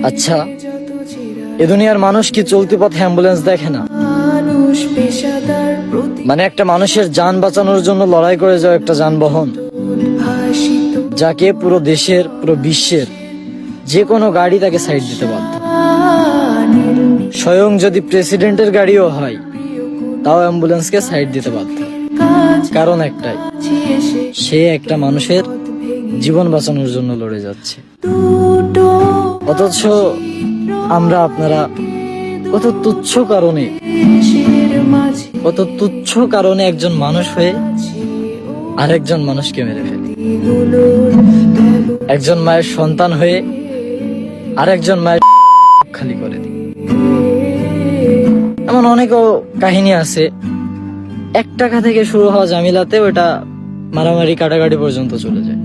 আচ্ছা, এ দুনিয়ার মানুষ কি চলতি পথে অ্যাম্বুলেন্স দেখে না? মানে একটা মানুষের যান বাঁচানোর জন্য লড়াই করে যাওয়া একটা যানবাহন, যাকে পুরো দেশের পুরো বিশ্বের যে কোনো গাড়ি তাকে সাইড দিতে বাধ্য। স্বয়ং যদি প্রেসিডেন্টের গাড়িও হয় তাও অ্যাম্বুলেন্সকে সাইড দিতে বাধ্য। কারণ একটাই, সে একটা মানুষের জীবন বাঁচানোর জন্য লড়ে যাচ্ছে। অথচ আমরা আপনারা কত তুচ্ছ কারণে একজন মানুষ হয়ে আরেকজন মানুষকে মেরে ফেলি। একজন মায়ের সন্তান হয়ে আরেকজন মায়ের খালি করে দিই। এমন অনেকও কাহিনী আছে, 1 টাকা থেকে শুরু হওয়া ঝামেলাতে ওটা মারামারি কাটাকাটি পর্যন্ত চলে যায়।